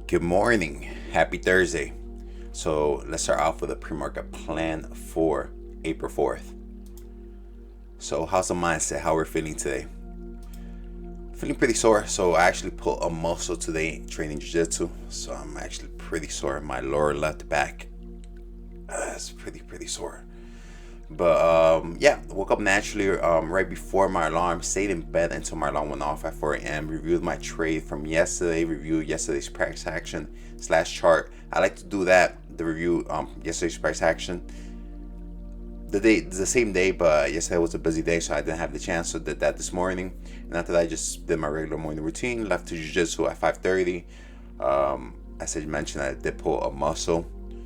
Good morning. Happy Thursday. So let's start off with a pre-market plan for April 4th. So how's the mindset? How we're feeling today? Feeling pretty sore. So I actually pulled a muscle today training jiu-jitsu. So I'm actually pretty sore. My lower left back. It's pretty sore. But yeah, woke up naturally right before my alarm. Stayed in bed until my alarm went off at 4 a.m. Reviewed my trade from yesterday. Reviewed yesterday's price action / chart. I like to do that. The review yesterday's price action. The same day, but yesterday was a busy day, so I didn't have the chance. So did that this morning, and after that, I just did my regular morning routine. Left to jiu-jitsu at 5:30. As I mentioned, I did pull a muscle,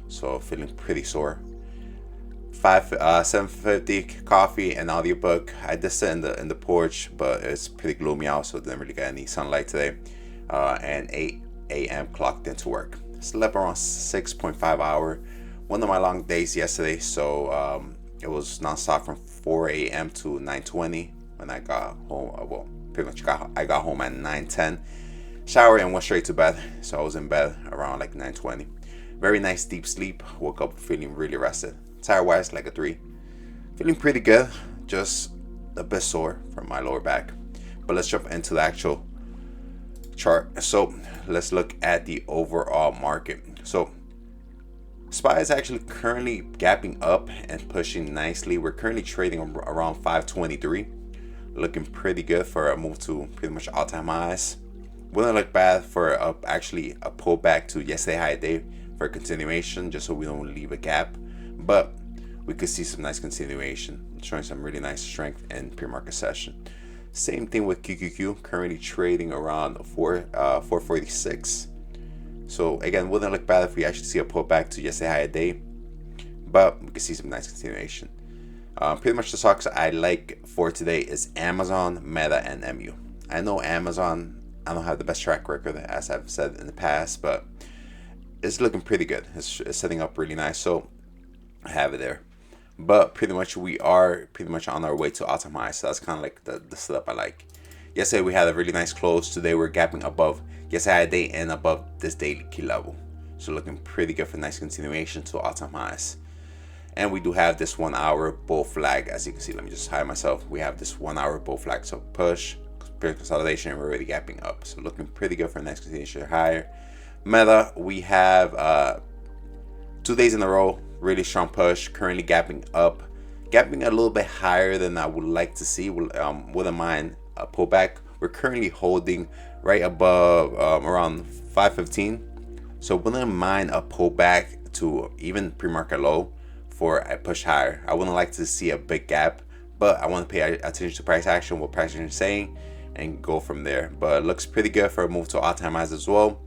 so feeling pretty sore. 7:50 coffee and audiobook. I did sit in the porch, but it's pretty gloomy out, so didn't really get any sunlight today. And 8 a.m. clocked into work. Slept around 6.5 hours. One of my long days yesterday, so it was nonstop from 4 a.m. to 9:20 when I got home. Well, pretty much I got home at 9:10. Showered and went straight to bed. So I was in bed around like 9:20. Very nice deep sleep. Woke up feeling really rested. Tire wise like a 3. Feeling pretty good. Just a bit sore from my lower back. But let's jump into the actual chart. So let's look at the overall market. So SPY is actually currently gapping up and pushing nicely. We're currently trading around 523. Looking pretty good for a move to pretty much all-time highs. Wouldn't look bad for actually a pullback to yesterday high day for a continuation, just so we don't leave a gap. But we could see some nice continuation, showing some really nice strength in pre-market session. Same thing with QQQ, currently trading around 446. So again, wouldn't look bad if we actually see a pullback to yesterday high day, but we could see some nice continuation. Pretty much the stocks I like for today is Amazon, Meta, and MU. I know Amazon, I don't have the best track record as I've said in the past, but it's looking pretty good. It's setting up really nice, so I have it there. But pretty much we are pretty much on our way to all-time high, so that's kind of like the setup I like. Yesterday we had a really nice close. Today we're gapping above yesterday day and above this daily key level, so looking pretty good for nice continuation to all-time highs. And we do have this 1 hour bull flag, as you can see. Let me just hide myself. We have this 1 hour bull flag, so push period consolidation, and we're already gapping up, so looking pretty good for next continuation higher. Meta, we have 2 days in a row really strong push, currently gapping up, gapping a little bit higher than I would like to see. Wouldn't mind a pullback. We're currently holding right above around 515, so wouldn't mind a pullback to even pre-market low for a push higher. I wouldn't like to see a big gap, but I want to pay attention to price action, what price action is saying, and go from there. But it looks pretty good for a move to all-time highs as well.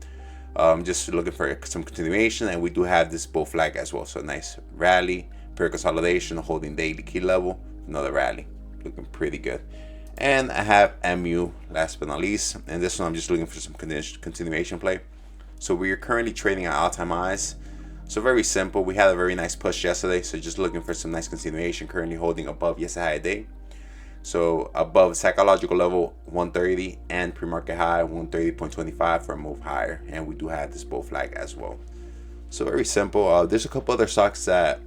Just looking for some continuation, and we do have this bull flag as well, so nice rally, period consolidation, holding daily key level, another rally, looking pretty good. And I have MU last but not least, and this one I'm just looking for some continuation play. So we are currently trading at all-time highs, so very simple. We had a very nice push yesterday, so just looking for some nice continuation, currently holding above yesterday high day. So above psychological level 130 and pre-market high 130.25 for a move higher, and we do have this bull flag as well. So very simple. There's a couple other stocks that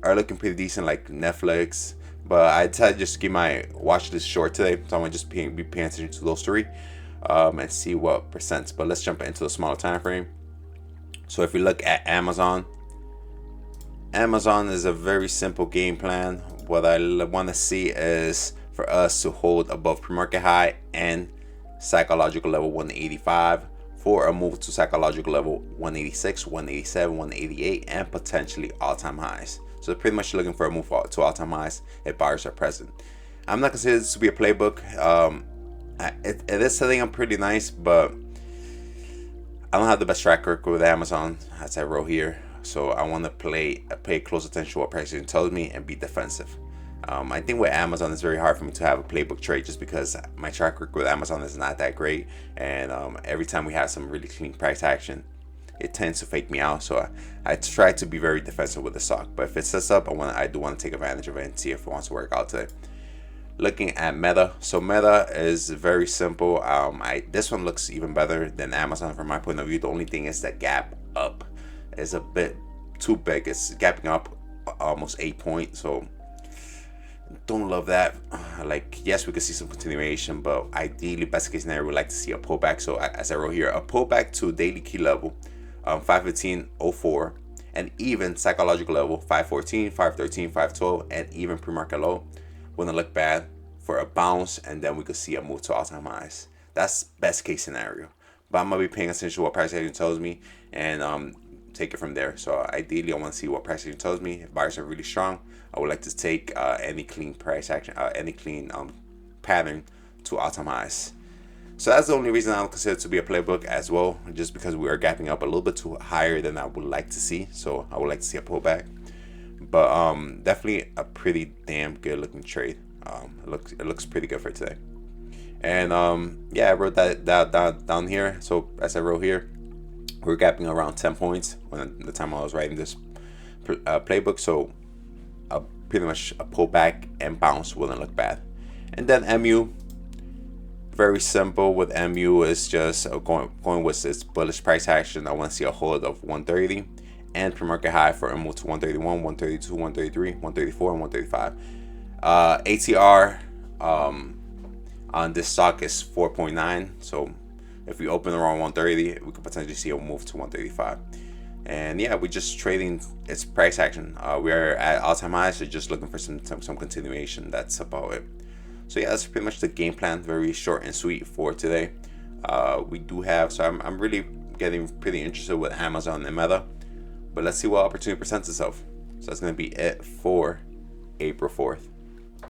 are looking pretty decent, like Netflix, but I decided just to keep my watch list short today, so I'm gonna just be paying attention to those 3 and see what percents. But let's jump into the smaller time frame. So if we look at Amazon is a very simple game plan. What I want to see is for us to hold above pre-market high and psychological level 185 for a move to psychological level 186, 187, 188, and potentially all-time highs. So pretty much looking for a move to all-time highs if buyers are present. I'm not considering this to be a playbook. It is setting up pretty nice, but I don't have the best track record with Amazon, as I wrote here. So I want to pay close attention to what pricing tells me and be defensive. I think with Amazon it's very hard for me to have a playbook trade, just because my track record with Amazon is not that great, and every time we have some really clean price action, it tends to fake me out. So I try to be very defensive with the stock, but if it sets up, I do want to take advantage of it and see if it wants to work out today. Looking at Meta, so Meta is very simple. This one looks even better than Amazon from my point of view. The only thing is that gap up is a bit too big. It's gapping up almost 8 points, so don't love that. Like, yes, we could see some continuation, but ideally, best case scenario, we'd like to see a pullback. So as I wrote here, a pullback to daily key level 515.04, and even psychological level 514, 513, 512, and even pre-market low wouldn't look bad for a bounce, and then we could see a move to all-time highs. That's best case scenario, but I'm gonna be paying attention to what price action tells me, and take it from there. So ideally, I want to see what price action tells me. If buyers are really strong, I would like to take any clean price action, any clean pattern to all-time highs. So that's the only reason I don't consider it to be a playbook as well, just because we are gapping up a little bit too higher than I would like to see. So I would like to see a pullback, but definitely a pretty damn good looking trade. It looks pretty good for today. And yeah, I wrote that down here. So as I wrote here, we're gapping around 10 points when the time I was writing this playbook. So pretty much a pullback and bounce wouldn't look bad. And then MU, very simple with MU, is just going with its bullish price action. I want to see a hold of 130 and pre-market high for MU to 131, 132, 133, 134, and 135. ATR on this stock is 4.9. So if we open around 130, we could potentially see a move to 135. And yeah, we're just trading its price action. We are at all-time highs, so just looking for some continuation. That's about it. So yeah, that's pretty much the game plan. Very short and sweet for today. We do have, so I'm really getting pretty interested with Amazon and Meta, but let's see what opportunity presents itself. So that's going to be it for April 4th.